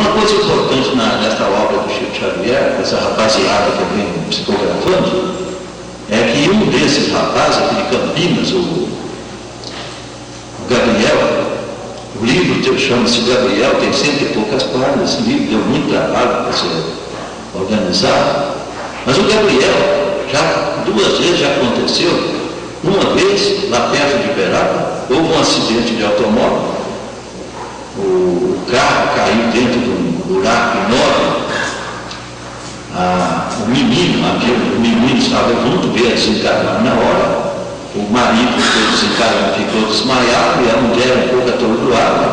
uma coisa importante nesta obra do Chico Xavier, essa rapaziada que eu venho psicografando, é que um desses rapazes, aqui de Campinas, o Gabriel, o livro chama-se Gabriel, tem 100 e poucas páginas, esse livro deu muito trabalho para ser organizado, mas o Gabriel, já 2 vezes já aconteceu, uma vez, lá perto de Uberaba, houve um acidente de automóvel, o carro caiu dentro de um buraco enorme, o menino estava junto, veio desencarnar na hora, o marido foi desencarnar, ficou desmaiado, e a mulher um pouco atordoada,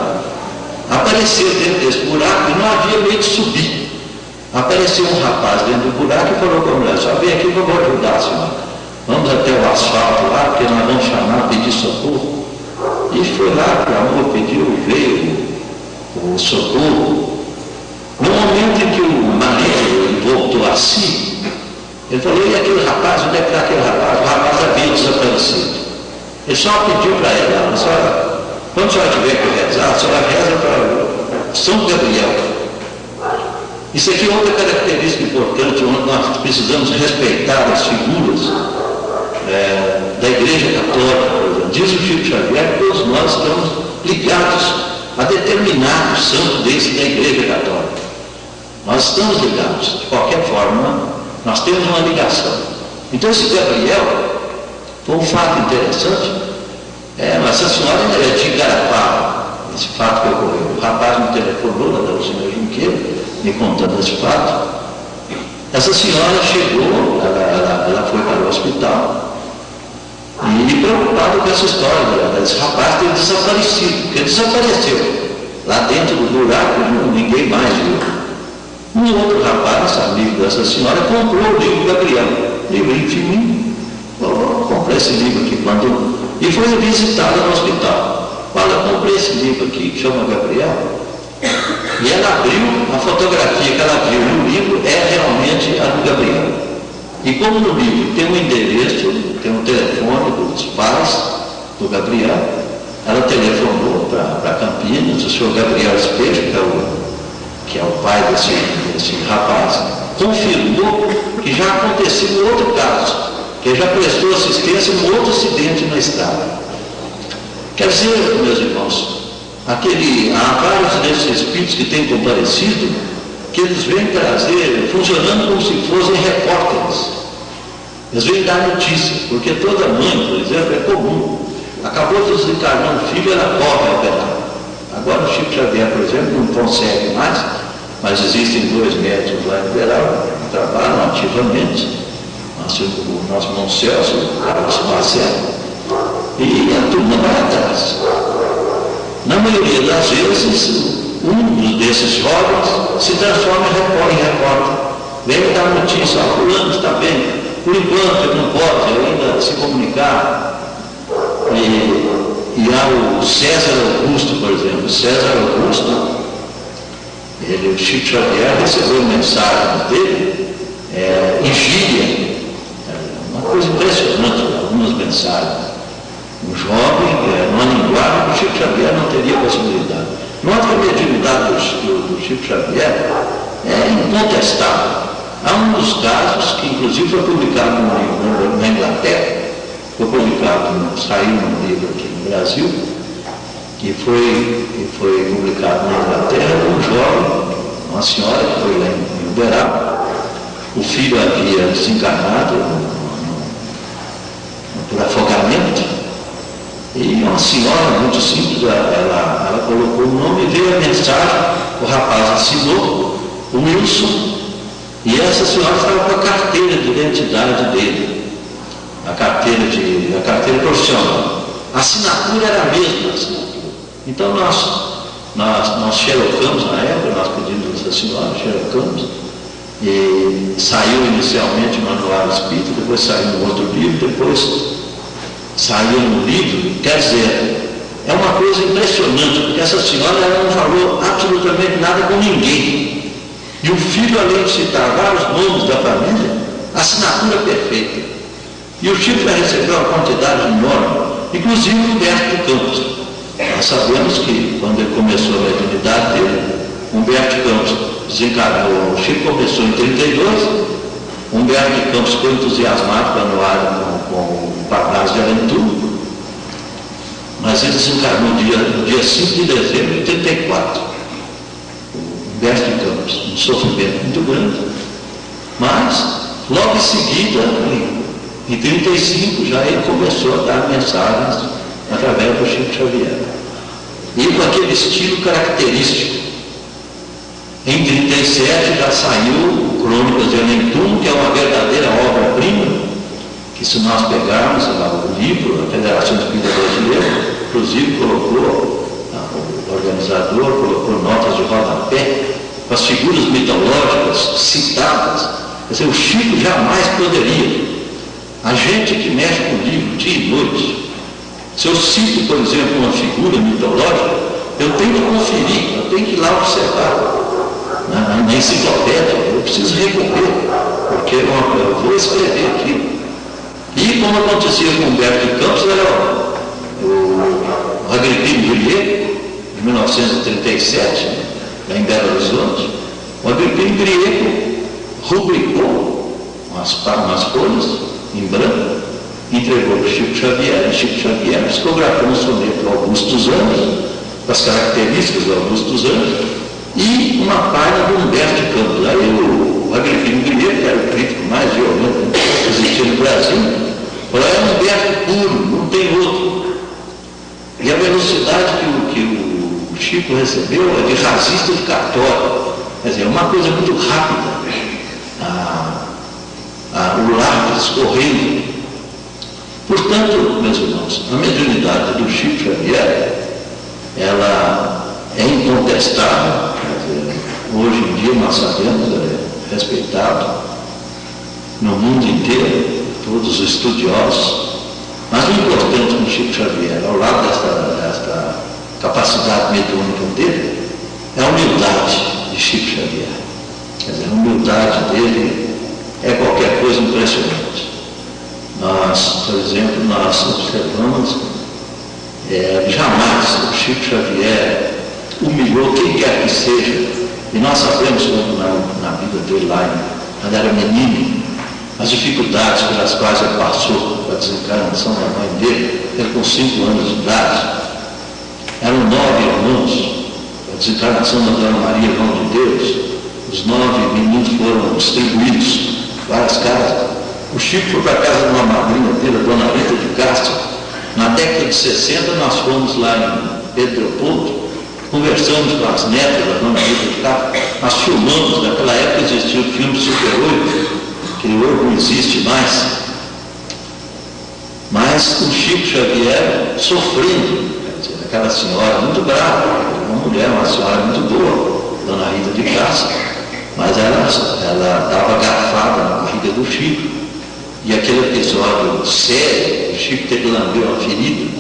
apareceu dentro desse buraco e não havia meio de subir. Apareceu um rapaz dentro do buraco e falou para a mulher: só vem aqui que eu vou ajudar a senhora. Vamos até o asfalto lá, porque nós vamos chamar, pedir socorro. E foi lá, clamou, pediu, veio o socorro. No momento em que o marido voltou a si, ele falou: e aquele rapaz, onde é que está aquele rapaz? O rapaz havia desaparecido. Ele só pediu para ela: senhora, quando a senhora tiver que rezar, a senhora reza para São Gabriel. Isso aqui é outra característica importante, onde nós precisamos respeitar as figuras da Igreja Católica, por exemplo. Diz o Chico Xavier que todos nós estamos ligados a determinados santos desse da Igreja Católica. Nós estamos ligados, de qualquer forma, nós temos uma ligação. Então esse Gabriel foi um fato interessante, mas essa senhora é de Igarapá, esse fato que ocorreu. O rapaz me telefonou, da Usina Junqueira, me contando esse fato. Essa senhora chegou, ela foi para o hospital, e preocupada com essa história desse rapaz ter desaparecido, porque desapareceu. Lá dentro do buraco ninguém mais viu. Um outro rapaz, amigo dessa senhora, comprou o livro Gabriel, livrinho fininho. Comprei esse livro aqui quando. E foi visitá-la no hospital. Olha, comprei esse livro aqui que chama Gabriel. E ela abriu, a fotografia que ela viu no livro é realmente a do Gabriel. E como no livro tem um endereço, tem um telefone dos pais do Gabriel, ela telefonou para Campinas, o senhor Gabriel Espejo, que é o pai desse rapaz, confirmou que já aconteceu um outro caso, que ele já prestou assistência em um outro acidente na estrada. Quer dizer, meus irmãos, há vários desses espíritos que têm comparecido, que eles vêm trazer, funcionando como se fossem repórteres. Eles vêm dar notícia, porque toda mãe, por exemplo, é comum. Acabou de desencarnar um filho, ela corre a operar. Agora o Chico Xavier, por exemplo, não consegue mais, mas existem 2 médicos lá em Uberaba que trabalham ativamente. O nosso irmão Celso, o Carlos Marcelo, e a turma vai atrás. Na maioria das vezes, um desses jovens se transforma em repórter. Vem dar notícia: fulano está bem, por enquanto ele não pode ainda se comunicar. E há o César Augusto, por exemplo. César Augusto, o Chico Xavier recebeu mensagens dele em gíria, uma coisa impressionante, algumas mensagens. Um jovem, numa linguagem que o Chico Xavier não teria possibilidade. Nota que a mediunidade do Chico Xavier é incontestável. Há um dos casos que inclusive foi publicado num livro na Inglaterra, saiu num livro aqui no Brasil, que foi publicado na Inglaterra, um jovem, uma senhora que foi lá em Uberaba. O filho havia desencarnado por afogamento. E uma senhora muito simples, ela colocou o nome e veio a mensagem, o rapaz assinou, o Wilson, e essa senhora estava com a carteira de identidade dele, a carteira profissional. A assinatura era a mesma assinatura. Então nós xerocamos na época, nós pedimos essa senhora, xerocamos, e saiu inicialmente o Manual Espírita, depois saiu um outro livro, depois saiu no livro. Quer dizer, é uma coisa impressionante, porque essa senhora ela não falou absolutamente nada com ninguém. E o filho, além de citar vários nomes da família, assinatura perfeita. E o Chico já recebeu uma quantidade enorme, inclusive Humberto de Campos. Nós sabemos que, quando ele começou a mediunidade dele, Humberto Humberto de Campos desencarnou, o Chico começou em 32, Humberto de Campos ficou entusiasmado com a Anuária, com o Parnaso de Aventura, mas ele desencarnou no dia 5 de dezembro de 34. Humberto de Campos, um sofrimento muito grande, mas logo em seguida, em 35, já ele começou a dar mensagens através do Chico Xavier. E com aquele estilo característico. Em 37 já saiu Crônicas de Além Túmulo, que é uma verdadeira obra-prima, que se nós pegarmos o livro, a Federação Espírita Brasileira, inclusive colocou, o organizador colocou notas de rodapé com as figuras mitológicas citadas. Quer dizer, o Chico jamais poderia. A gente que mexe com o livro dia e noite, se eu cito, por exemplo, uma figura mitológica, eu tenho que conferir, eu tenho que ir lá observar. Na enciclopédia, eu preciso recorrer, porque eu vou escrever aqui. E como acontecia com Humberto de Campos, era o Agripino Grieco, de 1937, lá em Belo Horizonte. O Agripino Grieco rubricou umas folhas em branco, entregou para o Chico Xavier, e Chico Xavier psicografou um soneto do Augusto dos Anjos, das características do Augusto dos Anjos, e uma página do Humberto de Campos. Aí o Agripino Grieco, que era o crítico mais violento que existia no Brasil, falou: é Humberto puro, não tem outro. E a velocidade que o Chico recebeu é de rasista de cartório. Quer dizer, é uma coisa muito rápida. O lápis correndo. Portanto, meus irmãos, a mediunidade do Chico Xavier, ela é incontestável. Hoje em dia nós sabemos, é respeitado no mundo inteiro, todos os estudiosos. Mas o importante no Chico Xavier, ao lado desta capacidade mediúnica dele, é a humildade de Chico Xavier. Quer dizer, a humildade dele é qualquer coisa impressionante. Nós, por exemplo, nós observamos, jamais o Chico Xavier humilhou quem quer que seja. E nós sabemos como na vida dele lá, quando era menino, as dificuldades pelas quais ele passou com a desencarnação da mãe dele, ele com 5 anos de idade. Eram 9 irmãos, a desencarnação da Dona Maria, irmão de Deus. Os 9 meninos foram distribuídos em várias casas. O Chico foi para a casa de uma madrinha dele, a Dona Rita de Castro. Na década de 60 nós fomos lá em Pedro Leopoldo, conversamos com as netas da Dona Rita de Castro, nós filmamos. Naquela época existia o filme Super 8, que hoje não existe mais. Mas o Chico Xavier sofrendo, quer dizer, aquela senhora muito brava, uma mulher, uma senhora muito boa, Dona Rita de Castro, mas ela dava garfada na barriga do Chico. E aquele episódio sério, o Chico teve que lamber uma ferida,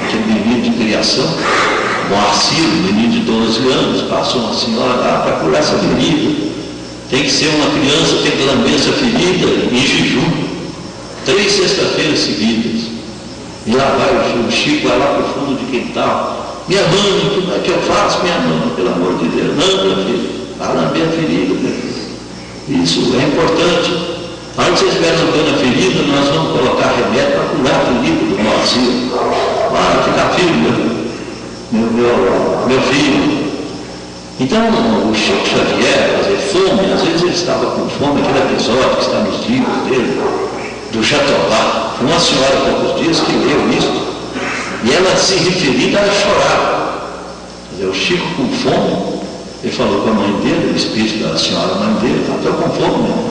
aquele menino de criação, Moacir, menino de 12 anos, passou uma senhora lá para curar essa ferida. Tem que ser uma criança, tem que lamber essa ferida em jejum, 3 sextas-feiras seguidas. E lá vai o Chico, vai lá para o fundo de quintal. Minha mãe, como é que eu faço, minha mãe? Pelo amor de Deus, não, meu filho, vai lamber a ferida. Isso é importante. A hora que vocês estiverem lambendo a ferida, nós vamos colocar remédio para curar a ferida do Moacir. Para ficar firme, meu filho. Então, o Chico Xavier, fazer fome, às vezes ele estava com fome, aquele episódio que está nos livros dele, do Jatobá. Uma senhora há poucos dias que leu isso, e ela se referindo, ela chorava. Quer dizer, o Chico com fome, ele falou com a mãe dele, o espírito da senhora, a mãe dele, falou: estou com fome, não,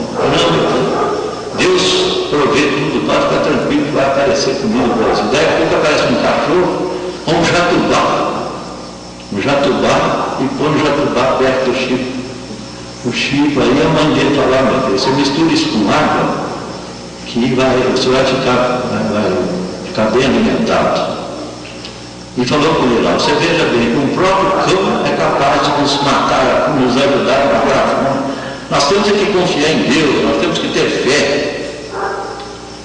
Deus provê tudo, pode ficar tranquilo que vai aparecer comida no Brasil. Daí a pouco aparece um cachorro, um jatubá, e põe o jatubá perto do Chico. O Chico, aí a mãe dele falou: meu Deus, você mistura isso com água, que você vai ficar bem alimentado. E falou com ele lá: você veja bem, o próprio cão é capaz de nos matar, nos ajudar a matar a fome. Nós temos que confiar em Deus, nós temos que ter fé.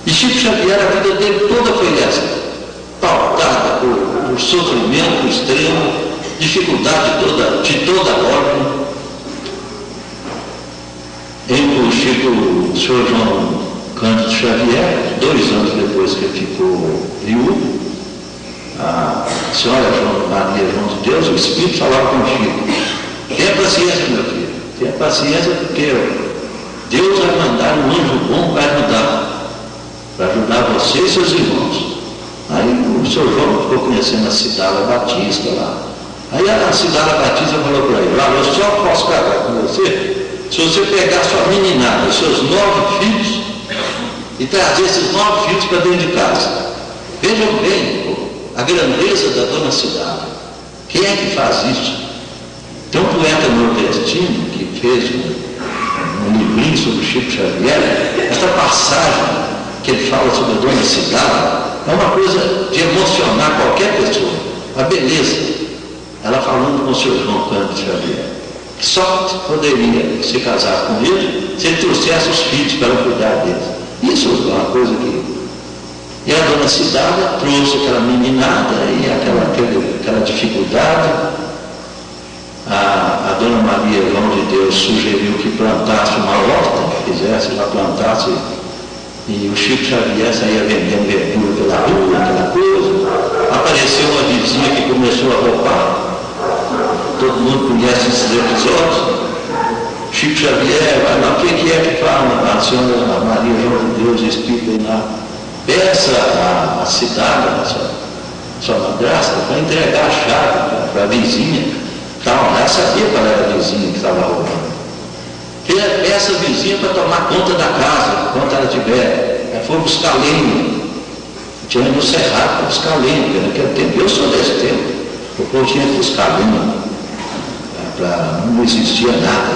E Chico Xavier, a vida dele toda foi essa, pautada por sofrimento extremo, dificuldade de toda ordem. o senhor João Cândido Xavier, 2 anos depois que ele ficou viúvo, a senhora Maria João de Deus, o Espírito falava com o Chico: tenha paciência, meu filho, tenha paciência, porque Deus vai mandar um anjo bom para ajudar você e seus irmãos. Aí o senhor João ficou conhecendo a Cidala Batista lá. Aí a Cidala Batista falou para ele: olha, eu só posso casar com você se você pegar sua meninada, seus 9 filhos, e trazer esses 9 filhos para dentro de casa. Vejam bem a grandeza da dona Cidala. Quem é que faz isso? Tem um poeta nordestino que fez um livrinho sobre o Chico Xavier. Essa passagem que ele fala sobre a dona Cidala é uma coisa de emocionar qualquer pessoa. A beleza. Ela falando com o senhor João Cândido Xavier, que só poderia se casar com ele se ele trouxesse os filhos para cuidar deles. Isso é uma coisa que... E a dona Cidala trouxe aquela meninada e aquela dificuldade. A dona Maria João de Deus sugeriu que plantasse uma horta, que fizesse, ela plantasse, e o Chico Xavier saía vendendo verdura pela rua, aquela coisa. Apareceu uma vizinha que começou a roubar. Todo mundo conhece esses episódios. Chico Xavier, mas o que é que fala? A senhora Maria João de Deus explica aí lá. Peça a cidade, a sua madrasta, para entregar a chave para a vizinha. Então, ela sabia qual era a vizinha que estava roubando. Peça a vizinha para tomar conta da casa, enquanto ela tiver. Ela foi buscar lenha. Tinha ido no cerrado para buscar lenha, porque naquele tempo, eu sou desse tempo. O povo tinha que buscar lenha. Não existia nada.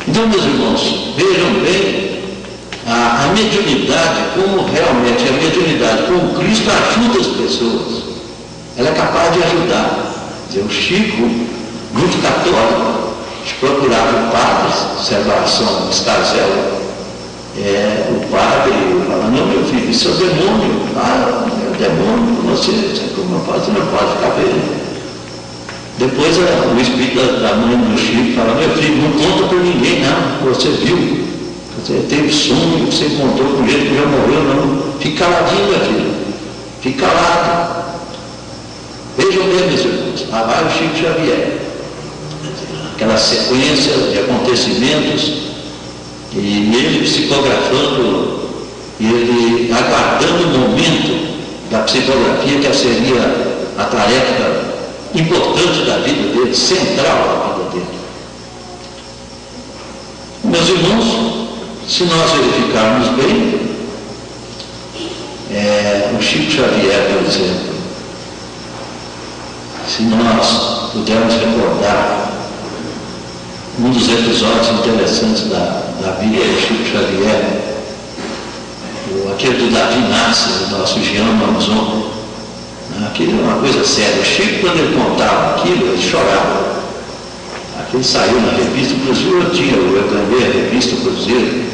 Então, meus irmãos, vejam bem a mediunidade, como realmente a mediunidade com Cristo ajuda as pessoas. Ela é capaz de ajudar. Quer dizer, o Chico, muito católico, procurava o padre, Sebastião Stazel, o padre falando: não, meu filho, isso é o demônio. Ah, é o demônio, você não pode ficar vendo. Depois o espírito da mãe do Chico fala: meu filho, não conta para ninguém não, você viu, você teve sonho, você encontrou com gente que já morreu, não. Fica caladinho, meu filho, fica calado. Vejam bem, meus irmãos, lá vai o Chico Xavier, aquela sequência de acontecimentos, e ele psicografando, e ele aguardando o momento da psicografia, que seria a tarefa importante da vida dele, central da vida dele. Meus irmãos, se nós verificarmos bem, o Chico Xavier, por exemplo, se nós pudermos recordar um dos episódios interessantes da vida do Chico Xavier, aquele do Davi Nasser, do nosso Jean Manzon. Aquilo é uma coisa séria. O Chico, quando ele contava aquilo, ele chorava. Aquilo saiu na revista Cruzeiro. Eu ganhei a revista Cruzeiro,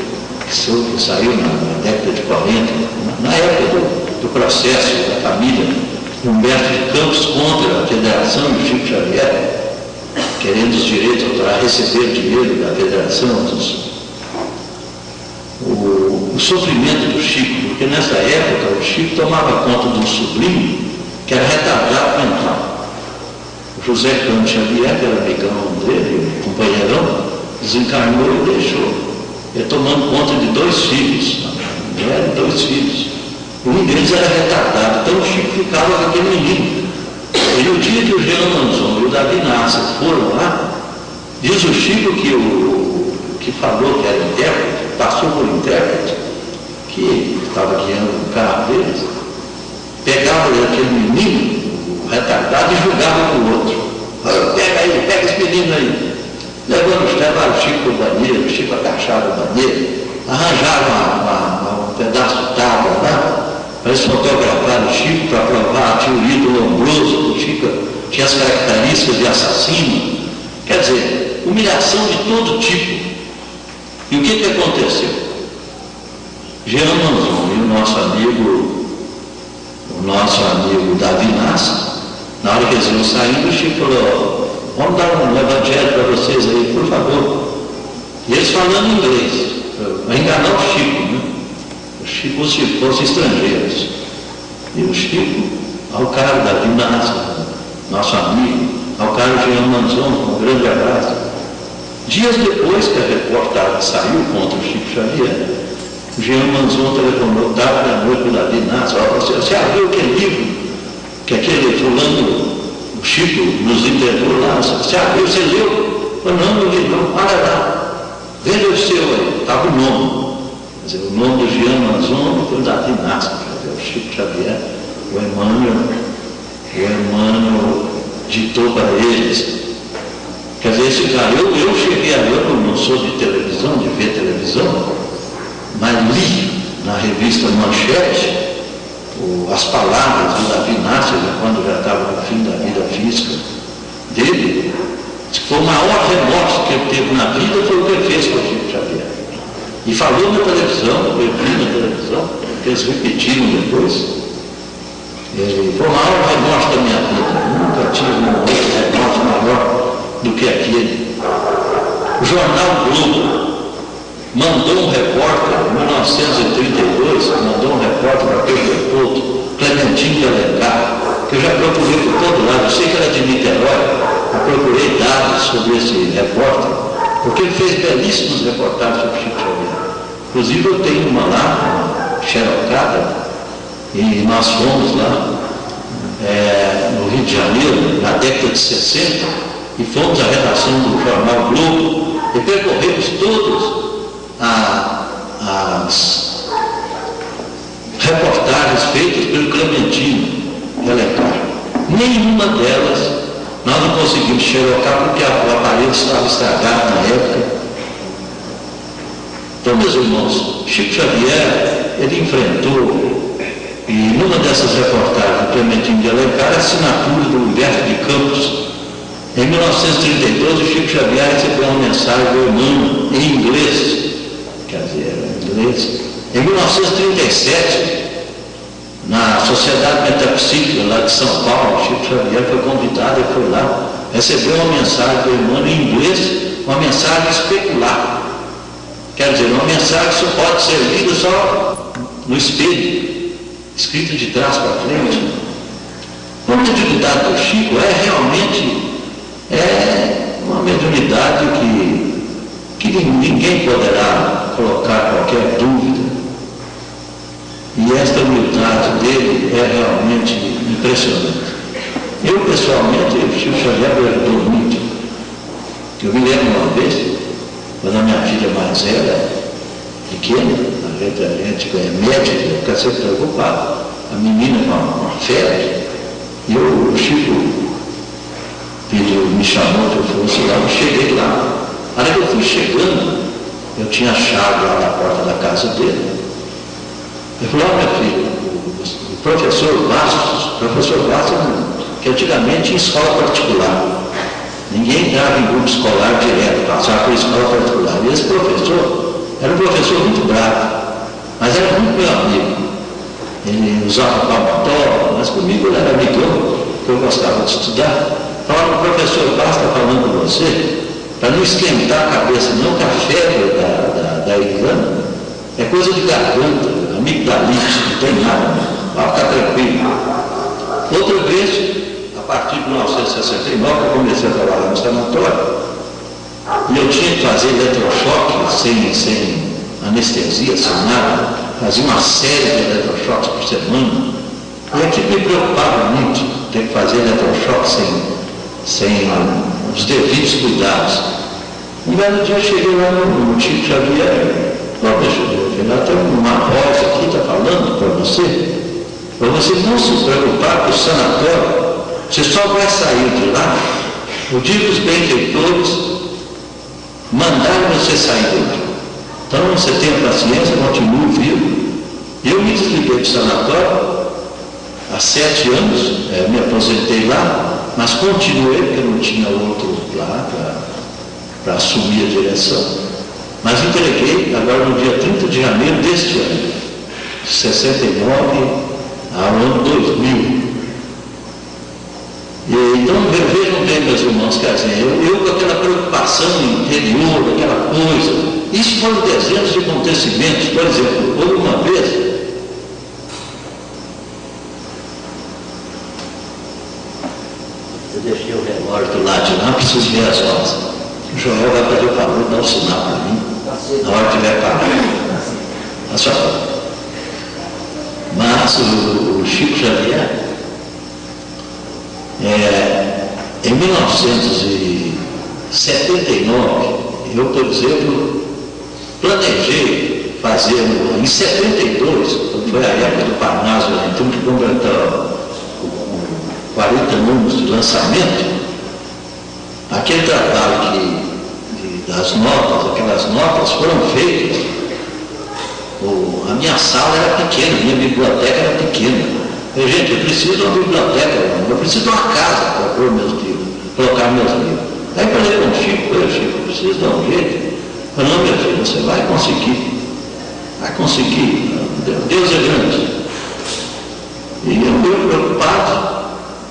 que saiu na década de 40, na época do processo da família Humberto de Campos contra a Federação do Chico Xavier, querendo os direitos autorais, receber dinheiro da Federação. O sofrimento do Chico, porque nessa época o Chico tomava conta de um sobrinho que era retardado mental. O José Cândido Xavier, que era amigão dele, companheirão, desencarnou e deixou. Ele tomando conta de 2 filhos, mulher e 2 filhos. Um deles era retardado, então o Chico ficava com aquele menino. E no dia que o Jean Manzon e o Davi Nasser foram lá, diz o Chico que falou que era intérprete, passou por intérprete, que estava guiando o carro deles, pegava aquele menino, o retardado, e jogava no outro. Pega esse menino aí. Levaram o Chico para o banheiro, o Chico agachava no banheiro, arranjaram um pedaço de tábua lá, para eles fotografarem o Chico, para provar, tinha o ídolo ombroso, o Chico tinha as características de assassino. Quer dizer, humilhação de todo tipo. E o que aconteceu? Jean Manzon e o nosso amigo Davi Nasser, na hora que eles iam saindo, o Chico falou: vamos dar um evangelho para vocês aí, por favor. E eles falando inglês, para enganar o Chico, né? O Chico, os fossem estrangeiros. E o Chico, ao cara Davi Nasser, nosso amigo, ao cara Jean Manzon, um grande abraço. Dias depois que a reportagem saiu contra o Chico Xavier, o Jean Manzon telefonou tarde da noite para o Davi Nasser: você abriu aquele livro que aquele fulano, o Chico, nos entregou lá, você abriu, você leu? Eu não li, não, olha lá, veja o seu aí, estava o nome. Quer dizer, o nome do Jean Manzon foi o Davi Nasser, o Chico Xavier, o Emmanuel ditou para eles. Quer dizer, esse cara, eu cheguei a ver, eu não sou de televisão, de ver televisão, mas li na revista Manchete as palavras do Davi Nasser, quando já estava no fim da vida física dele. Foi o maior remorso que ele teve na vida, foi o que ele fez com o Chico Xavier. E falou na televisão, eu vi na televisão, que eles repetiram depois. Foi o maior remorso da minha vida. Nunca tive um outro remorso maior do que aquele. O jornal Globo mandou um repórter, em 1932, mandou um repórter para Pedro Couto, Clementinho de Alencar, que eu já procurei por todo lado, eu sei que era de Niterói, eu procurei dados sobre esse repórter, porque ele fez belíssimas reportagens sobre Chico Xavier. Inclusive eu tenho uma lá, xerocada, e nós fomos lá no Rio de Janeiro, na década de 60, e fomos à redação do jornal Globo e percorremos todas as reportagens feitas pelo Clementino de Alencar. Nenhuma delas nós não conseguimos xerocar porque o aparelho estava estragado na época. Então, meus irmãos, Chico Xavier, ele enfrentou, e numa dessas reportagens do Clementino de Alencar, a assinatura do Humberto de Campos. Em 1932, o Chico Xavier recebeu uma mensagem do Emmanuel em inglês, quer dizer, em inglês. Em 1937, na Sociedade Metapsíquica lá de São Paulo, o Chico Xavier foi convidado e foi lá, recebeu uma mensagem do Emmanuel em inglês, uma mensagem especular. Quer dizer, uma mensagem que só pode ser lida só no espelho, escrita de trás para frente. A mediunidade do Chico realmente uma mediunidade que ninguém poderá colocar qualquer dúvida. E esta humildade dele é realmente impressionante. Eu, pessoalmente, o Chico Xavier me ajudou muito. Eu me lembro uma vez, quando a minha filha mais velha, pequena, a gente é médica, fica sempre preocupado, a menina com uma febre, e o Chico me chamou que eu fosse lá, eu cheguei lá. Na hora que eu fui chegando, eu tinha a chave lá na porta da casa dele. Ele falou: minha filha, o professor Bastos, que antigamente tinha escola particular. Ninguém entrava em grupo escolar direto, passava por escola particular. E esse professor era um professor muito bravo, mas era muito meu amigo. Ele usava palmatória, mas comigo ele era amigão, porque eu gostava de estudar. Falava: o professor Bastos está falando com você, para não esquentar a cabeça, não, que a febre da Irlanda é coisa de garganta, amigdalite, não tem nada, vai ficar tranquilo. Outra vez, a partir de 1969, eu comecei a trabalhar no sanatório, e eu tinha que fazer eletrochoque sem anestesia, sem nada, fazia uma série de eletrochoques por semana, e aquilo me preocupava muito, ter que fazer eletrochoque sem os devidos cuidados. Um belo dia eu cheguei lá no Chico Xavier: deixa eu ver, ela tem uma voz aqui, está falando para você não se preocupar com o sanatório, você só vai sair de lá o dia que os benfeitores mandarem você sair dele. Então você tenha paciência, continue vivo. Eu me desliguei do sanatório há 7 anos, me aposentei lá, mas continuei porque não tinha outro lá para assumir a direção. Mas entreguei agora no dia 30 de janeiro deste ano, de 69 ao ano 2000. Então vejam bem, meus irmãos, quer dizer, eu com aquela preocupação preocupação interior, aquela coisa. Isso foram dezenas de acontecimentos. Por exemplo, houve uma vez, eu deixei o relógio do lado de lá, preciso ver as horas. O Joel vai fazer o favor de dar um sinal para mim, na hora que tiver parado. Mas o Chico Xavier, em 1979, eu, por exemplo, planejei fazer, em 72, quando foi a época do Parnaso, então que completou 40 anos de lançamento, aquele trabalho das notas, aquelas notas foram feitas. A minha sala era pequena, a minha biblioteca era pequena. Eu, gente, eu preciso de uma biblioteca, eu preciso de uma casa para pôr meus livros, colocar meus livros. Aí eu falei com o Chico, Chico, eu preciso dar um jeito. Eu falei, não, meu filho, você vai conseguir. Vai conseguir. Deus é grande. E eu fui preocupado,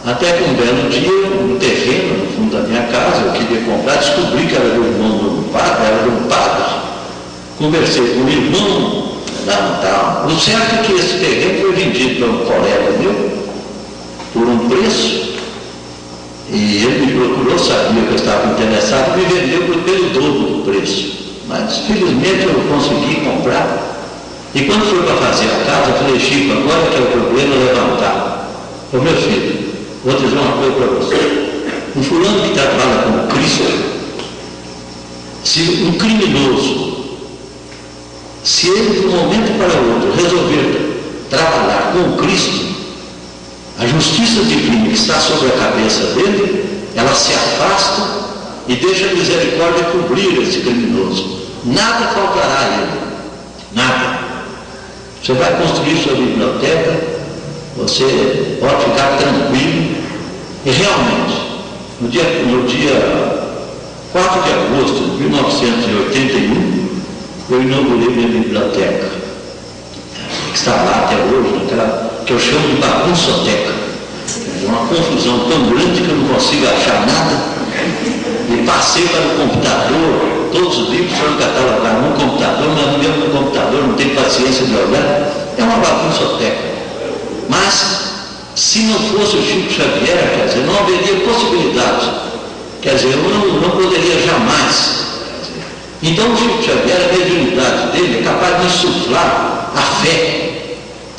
até que um belo dia, um terreno no fundo da minha casa, eu queria comprar, descobri que era do irmão do padre, era de um padre. Conversei com o irmão, tal. O certo é que esse terreno foi vendido para um colega meu, por um preço, e ele me procurou, sabia que eu estava interessado, e me vendeu pelo dobro do preço. Mas, felizmente, eu consegui comprar. E quando foi para fazer a casa, eu falei, Chico, agora que é o problema levantar. Ô meu filho, vou dizer uma coisa para você. Um fulano que trabalha com Cristo, se um criminoso, se ele de um momento para o outro resolver trabalhar com Cristo, a justiça divina que está sobre a cabeça dele, ela se afasta e deixa a misericórdia cobrir esse criminoso. Nada faltará a ele. Nada. Você vai construir sua biblioteca, você pode ficar tranquilo. E realmente, no dia 4 de agosto de 1981, eu inaugurei minha biblioteca, que está lá até hoje, que eu chamo de bagunçoteca. É uma confusão tão grande que eu não consigo achar nada. E passei para o computador, todos os livros foram catalogados no computador, mas mesmo no computador não tem paciência de olhar. É uma bagunçoteca. Mas, se não fosse o Chico Xavier, quer dizer, não haveria possibilidade. Quer dizer, eu não poderia jamais. Então o Chico Xavier, a mediunidade dele é capaz de insuflar a fé.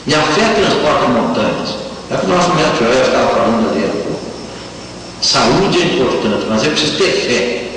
E a fé transporta montanhas. É o que o nosso mestre Joel estava falando ali há pouco. Saúde é importante, mas é preciso ter fé.